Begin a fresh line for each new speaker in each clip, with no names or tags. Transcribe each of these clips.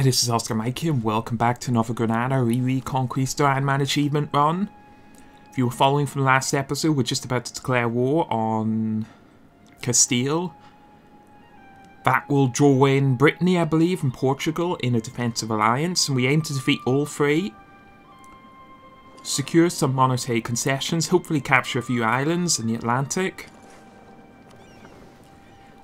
this is Oscar Mikey and welcome back to another Granada Re-Reconquista Ironman achievement run. If you were following from the last episode, we're just about to declare war on Castile. That will draw in Brittany, I believe, and Portugal in a defensive alliance, and we aim to defeat all three. Secure some monetary concessions, hopefully capture a few islands in the Atlantic.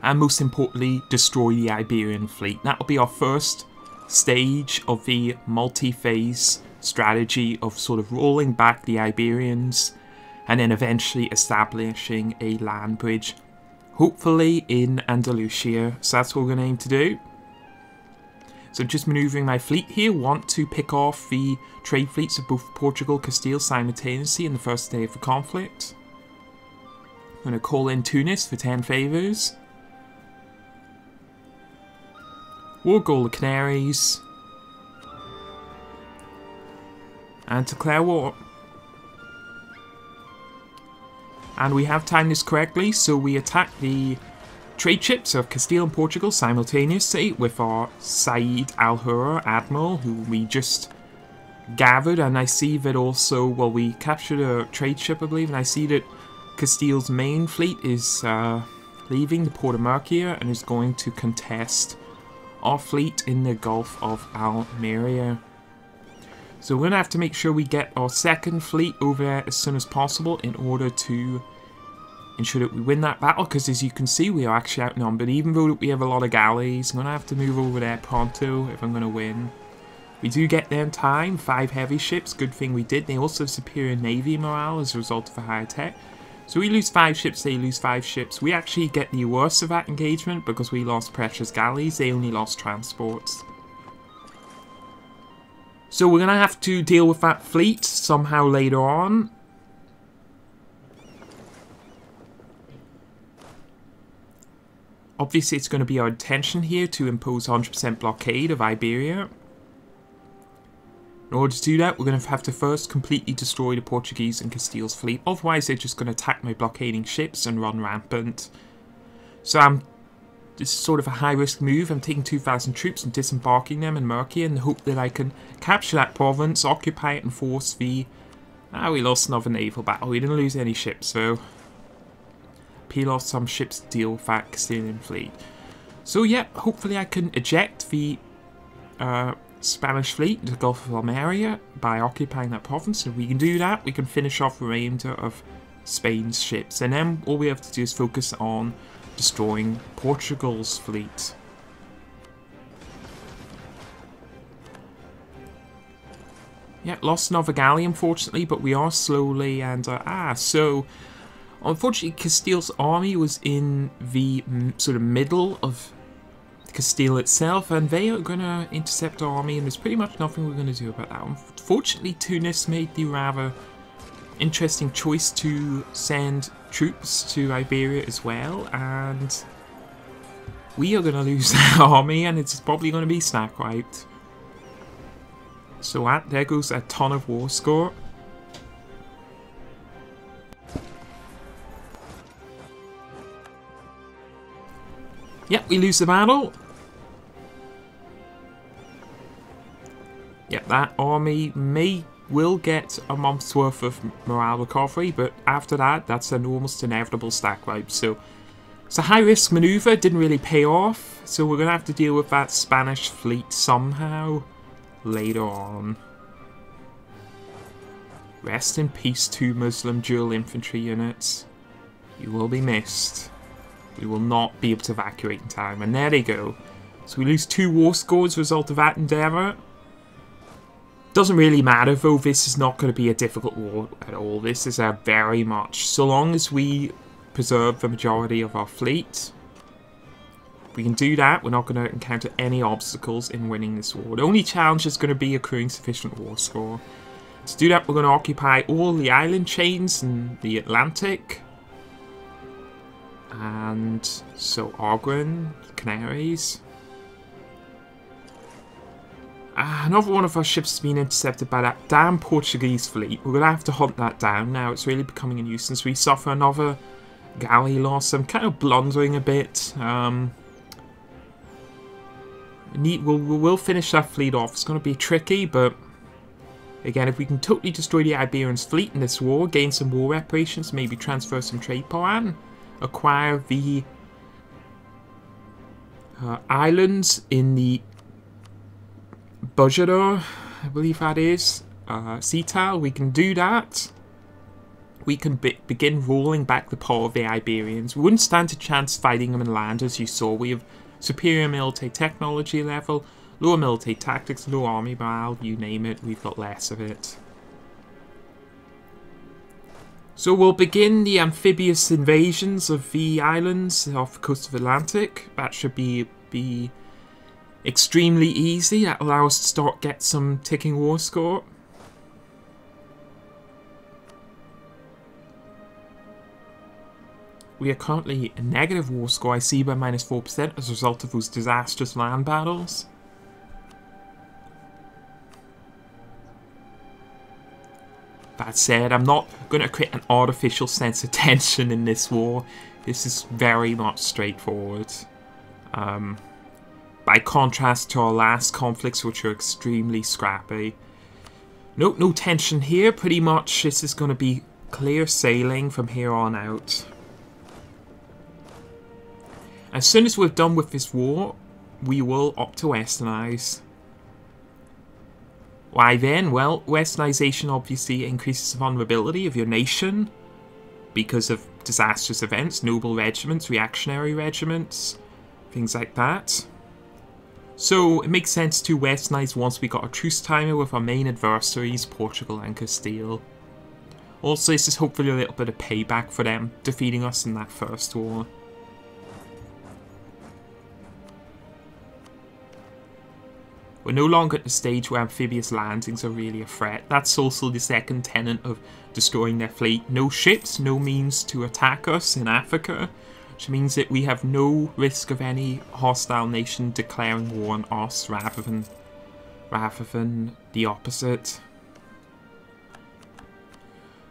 And most importantly, destroy the Iberian fleet. That will be our first stage of the multi-phase strategy of sort of rolling back the Iberians and then eventually establishing a land bridge, hopefully in Andalusia. So that's what we're going to aim to do. So just manoeuvring my fleet here, want to pick off the trade fleets of both Portugal and Castile simultaneously in the first day of the conflict. I'm going to call in Tunis for 10 favours. War goal the Canaries. And declare war. And we have timed this correctly, so we attack the trade ships of Castile and Portugal simultaneously with our Said Al-Hurra Admiral, who we just gathered. And I see that also, well, we captured a trade ship, I believe, and I see that Castile's main fleet is leaving the port of Murcia and is going to contest our fleet in the Gulf of Almeria. So we're going to have to make sure we get our second fleet over there as soon as possible in order to ensure that we win that battle, because as you can see we are actually outnumbered. Even though we have a lot of galleys, I'm going to have to move over there pronto if I'm going to win. We do get there in time, 5 heavy ships, good thing we did. They also have superior navy morale as a result of a higher tech. So we lose 5 ships, they lose 5 ships. We actually get the worst of that engagement because we lost precious galleys, they only lost transports. So we're going to have to deal with that fleet somehow later on. Obviously it's going to be our intention here to impose 100% blockade of Iberia. In order to do that, we're going to have to first completely destroy the Portuguese and Castile's fleet. Otherwise, they're just going to attack my blockading ships and run rampant. So this is sort of a high-risk move. I'm taking 2,000 troops and disembarking them in Murcia in the hope that I can capture that province, occupy it and force the... we lost another naval battle. We didn't lose any ships, though. Peel off some ships to deal with that Castilian fleet. So yeah, hopefully I can eject the... Spanish fleet into the Gulf of Almeria by occupying that province. If we can do that, we can finish off the remainder of Spain's ships, and then all we have to do is focus on destroying Portugal's fleet. Yeah, lost another galley unfortunately, but we are slowly and so unfortunately Castile's army was in the sort of middle of Castile itself, and they are going to intercept our army, and there's pretty much nothing we're going to do about that. Unfortunately, Tunis made the rather interesting choice to send troops to Iberia as well, and we are going to lose that army, and it's probably going to be snack wiped. So there goes a ton of war score. Yep, we lose the battle. Yep, that army will get a month's worth of morale recovery, but after that, that's an almost inevitable stack wipe. So it's a high-risk maneuver, didn't really pay off, so we're going to have to deal with that Spanish fleet somehow later on. Rest in peace, 2 Muslim dual infantry units. You will be missed. We will not be able to evacuate in time. And there they go. So we lose 2 war scores as a result of that endeavour. Doesn't really matter though, this is not going to be a difficult war at all. This is a very much, so long as we preserve the majority of our fleet, if we can do that, we're not going to encounter any obstacles in winning this war. The only challenge is going to be accruing sufficient war score. To do that, we're going to occupy all the island chains in the Atlantic. And so Arguin, Canaries. Another one of our ships has been intercepted by that damn Portuguese fleet. We're going to have to hunt that down now. It's really becoming a nuisance. We suffer another galley loss. I'm kind of blundering a bit. We'll finish that fleet off. It's going to be tricky, but again, if we can totally destroy the Iberians' fleet in this war, gain some war reparations, maybe transfer some trade power, and acquire the islands in the Bujador, I believe that is, sea tile, we can do that. We can begin rolling back the power of the Iberians. We wouldn't stand a chance fighting them in land, as you saw. We have superior military technology level, lower military tactics, low army morale, you name it, we've got less of it. So we'll begin the amphibious invasions of the islands off the coast of Atlantic. That should be extremely easy. That allows us to get some ticking war score. We are currently a negative war score, I see, by -4% as a result of those disastrous land battles. That said, I'm not going to create an artificial sense of tension in this war. This is very much straightforward. By contrast to our last conflicts, which are extremely scrappy. Nope, no tension here. Pretty much this is going to be clear sailing from here on out. As soon as we're done with this war, we will opt to westernize. Why then? Well, westernization obviously increases the vulnerability of your nation because of disastrous events, noble regiments, reactionary regiments, things like that. So it makes sense to westernize once we got a truce timer with our main adversaries, Portugal and Castile. Also, this is hopefully a little bit of payback for them defeating us in that first war. We're no longer at the stage where amphibious landings are really a threat. That's also the second tenet of destroying their fleet. No ships, no means to attack us in Africa, which means that we have no risk of any hostile nation declaring war on us rather than the opposite.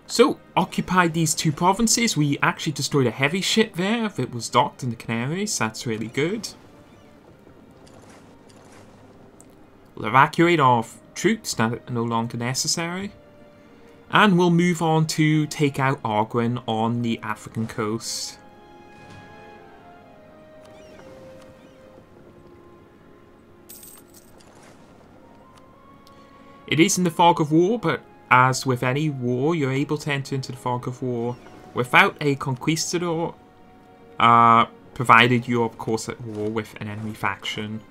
So, occupied these two provinces. We actually destroyed a heavy ship there if it was docked in the Canaries. That's really good. We'll evacuate our troops that are no longer necessary. And we'll move on to take out Arguin on the African coast. It is in the fog of war, but as with any war, you're able to enter into the fog of war without a conquistador, provided you're of course at war with an enemy faction.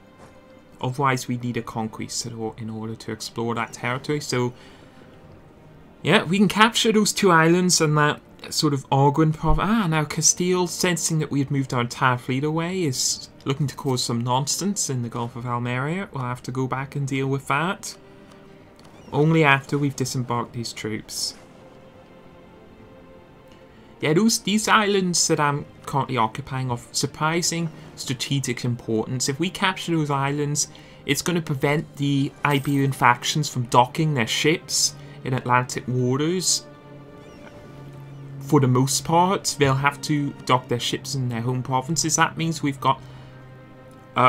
Otherwise, we need a conquistador in order to explore that territory. So, yeah, we can capture those two islands and that sort of Arguin province. Now Castile, sensing that we had moved our entire fleet away, is looking to cause some nonsense in the Gulf of Almeria. We'll have to go back and deal with that. Only after we've disembarked these troops. Yeah, these islands that I'm currently occupying are of surprising strategic importance. If we capture those islands, it's going to prevent the Iberian factions from docking their ships in Atlantic waters. For the most part, they'll have to dock their ships in their home provinces. That means we've got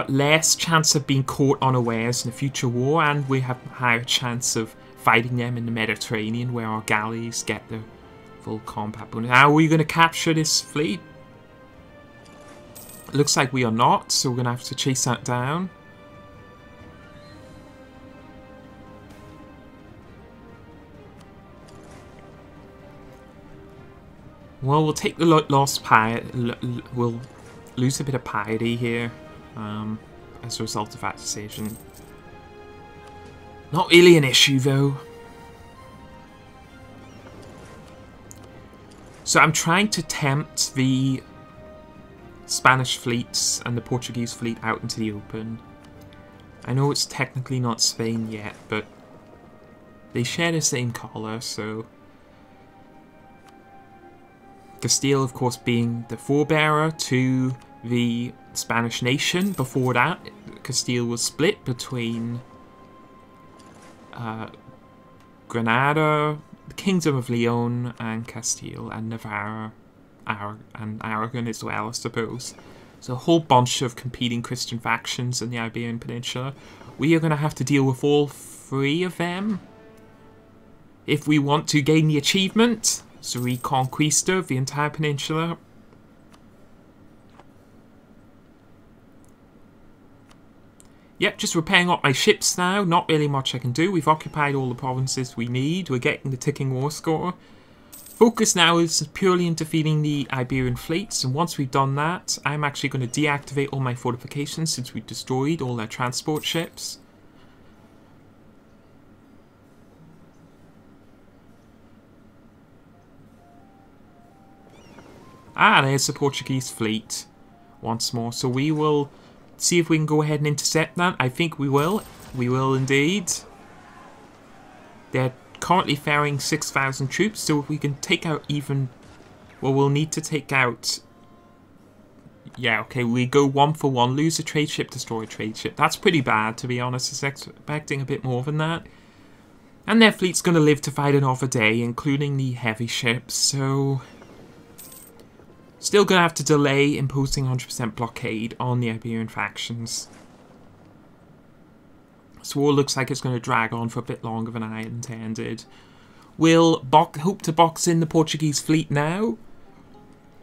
less chance of being caught unawares in a future war, and we have a higher chance of fighting them in the Mediterranean, where our galleys get their full combat bonus. How are we going to capture this fleet? Looks like we are not, so we're going to have to chase that down. Well, we'll take the lost piety. We'll lose a bit of piety here as a result of that decision. Not really an issue, though. So I'm trying to tempt the Spanish fleets and the Portuguese fleet out into the open. I know it's technically not Spain yet, but they share the same colour, so... Castile, of course, being the forebearer to the Spanish nation. Before that, Castile was split between Granada, the Kingdom of Leon, and Castile, and Navarra, and Aragon as well, I suppose. There's a whole bunch of competing Christian factions in the Iberian Peninsula. We are going to have to deal with all 3 of them if we want to gain the achievement. So Re-Reconquista of the entire peninsula. Yep, just repairing up my ships now. Not really much I can do. We've occupied all the provinces we need. We're getting the ticking war score. Focus now is purely in defeating the Iberian fleets. And once we've done that, I'm actually going to deactivate all my fortifications since we destroyed all their transport ships. Ah, there's the Portuguese fleet once more. So we will see if we can go ahead and intercept that. I think we will. We will indeed. They're currently ferrying 6,000 troops, so if we can take out even... Well, we'll need to take out... Yeah, okay, we go 1 for 1. Lose a trade ship, destroy a trade ship. That's pretty bad, to be honest. I was expecting a bit more than that. And their fleet's going to live to fight another day, including the heavy ships, so... Still going to have to delay imposing 100% blockade on the Iberian factions. This war looks like it's going to drag on for a bit longer than I intended. We'll hope to box in the Portuguese fleet now.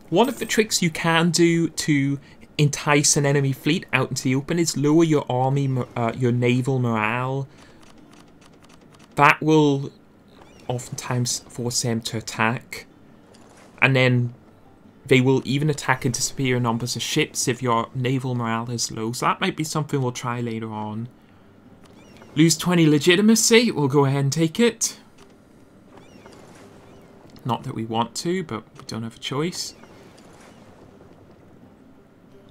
One of the tricks you can do to entice an enemy fleet out into the open is lower your army, your naval morale. That will oftentimes force them to attack. And then they will even attack into superior numbers of ships if your naval morale is low. So that might be something we'll try later on. Lose 20 legitimacy. We'll go ahead and take it. Not that we want to, but we don't have a choice.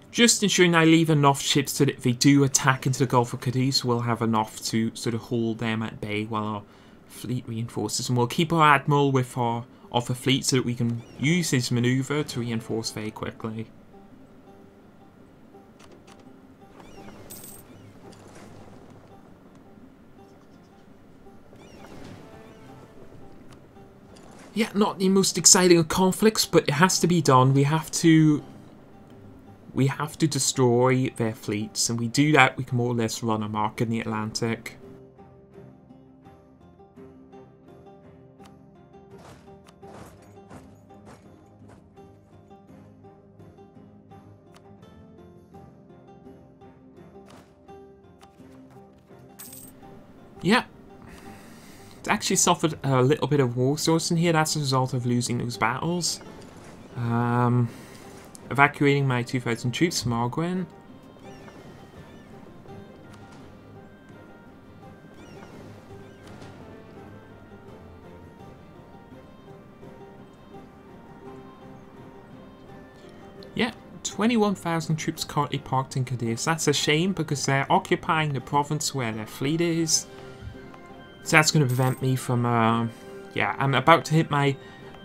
Just ensuring I leave enough ships so that if they do attack into the Gulf of Cadiz, we'll have enough to sort of hold them at bay while our fleet reinforces. And we'll keep our admiral with our other fleet so that we can use his maneuver to reinforce very quickly. Yeah, not the most exciting of conflicts, but it has to be done. We have to destroy their fleets, and we do that, we can more or less run amok in the Atlantic. Yeah, it actually suffered a little bit of war sourcing here. That's a result of losing those battles. Evacuating my 2,000 troops from Arguin. Yeah, 21,000 troops currently parked in Cadiz. That's a shame because they're occupying the province where their fleet is. So that's going to prevent me from, yeah, I'm about to hit my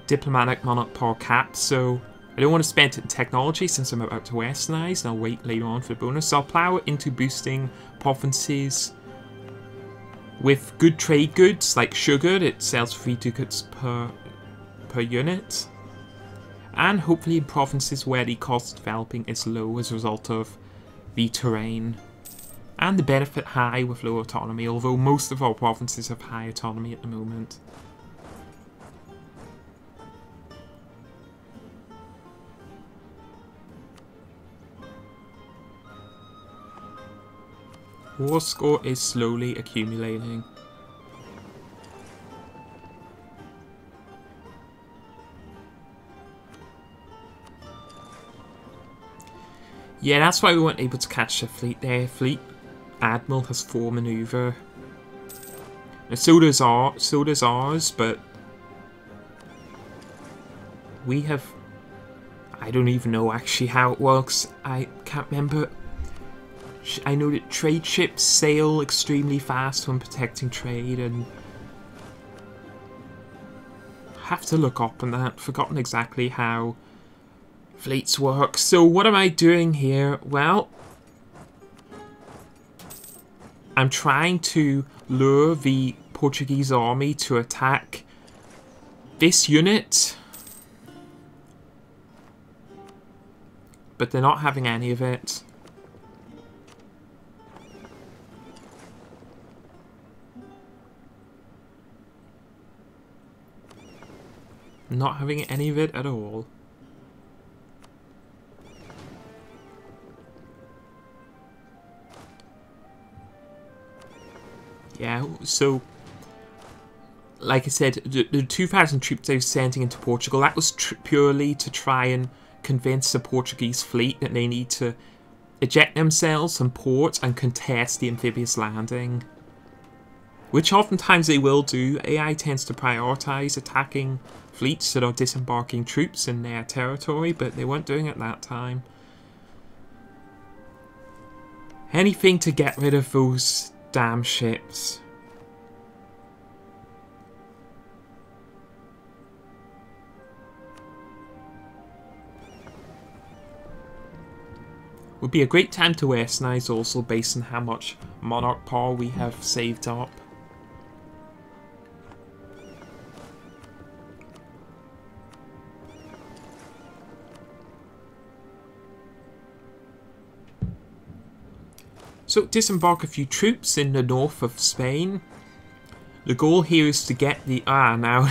diplomatic monarch power cap, so I don't want to spend it in technology since I'm about to westernize, and I'll wait later on for the bonus. So I'll plow it into boosting provinces with good trade goods, like sugar. It sells 3 ducats per unit. And hopefully in provinces where the cost of developing is low as a result of the terrain. And the benefit high with low autonomy, although most of our provinces have high autonomy at the moment. War score is slowly accumulating. Yeah, that's why we weren't able to catch the fleet there. Fleet Admiral has 4 maneuver. And so does ours, but we have... I don't even know actually how it works. I can't remember. I know that trade ships sail extremely fast when protecting trade, and I have to look up on that. Forgotten exactly how fleets work. So what am I doing here? Well, I'm trying to lure the Portuguese army to attack this unit. but they're not having any of it. Not having any of it at all. Yeah, so like I said, the 2,000 troops they were sending into Portugal, that was purely to try and convince the Portuguese fleet that they need to eject themselves from port and contest the amphibious landing. Which oftentimes they will do. AI tends to prioritise attacking fleets that are disembarking troops in their territory, but they weren't doing it that time. Anything to get rid of those damn ships. Would be a great time to westernize also based on how much monarch power we have saved up. So disembark a few troops in the north of Spain. The goal here is to get the... now...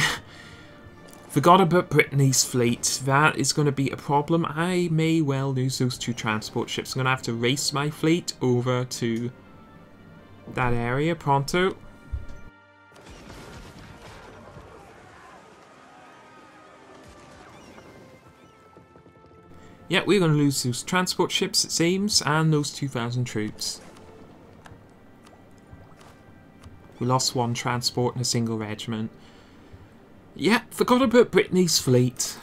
Forgot about Brittany's fleet. That is going to be a problem. I may well lose those 2 transport ships. I'm going to have to race my fleet over to that area pronto. Yeah, we're going to lose those transport ships, it seems, and those 2,000 troops. We lost 1 transport and a single regiment. Yeah, forgot about Brittany's fleet.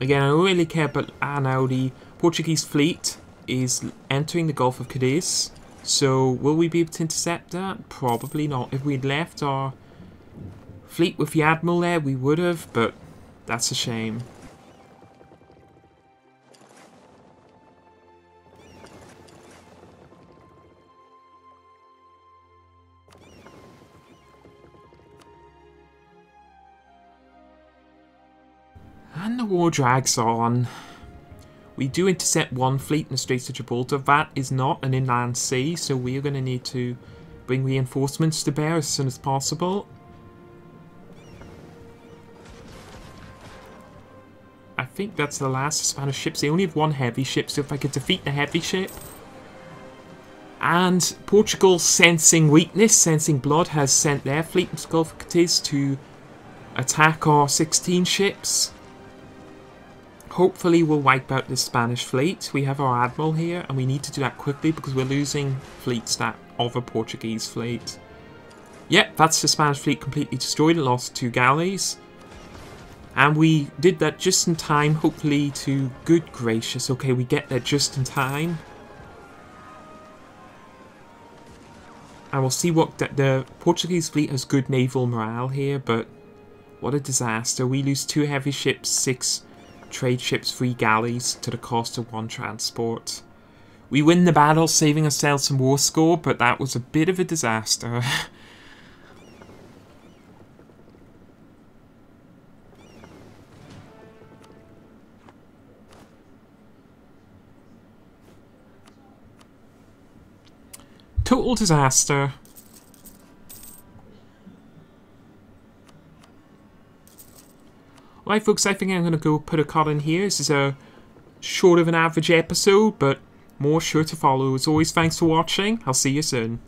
Again, I don't really care, but now the Portuguese fleet is entering the Gulf of Cadiz. So, will we be able to intercept that? Probably not. If we'd left our fleet with the Admiral there, we would have, but that's a shame. And the war drags on. We do intercept 1 fleet in the Straits of Gibraltar. That is not an inland sea, so we are going to need to bring reinforcements to bear as soon as possible. I think that's the last Spanish ships. They only have 1 heavy ship, so if I could defeat the heavy ship. And Portugal, sensing weakness, sensing blood, has sent their fleet into the Gulf of Cadiz to attack our 16 ships. Hopefully we'll wipe out this Spanish fleet. We have our admiral here, and we need to do that quickly because we're losing fleets that of a Portuguese fleet. Yep, that's the Spanish fleet completely destroyed. It lost 2 galleys. And we did that just in time, hopefully, to... Good gracious, okay, we get there just in time. And we'll see what... The Portuguese fleet has good naval morale here, but... What a disaster. We lose 2 heavy ships, 6... trade ships, 3 galleys to the cost of 1 transport. We win the battle, saving ourselves some war score, but that was a bit of a disaster. Total disaster. Right, folks, I think I'm going to go put a cut in here. This is a short of an average episode, but more sure to follow. As always, thanks for watching. I'll see you soon.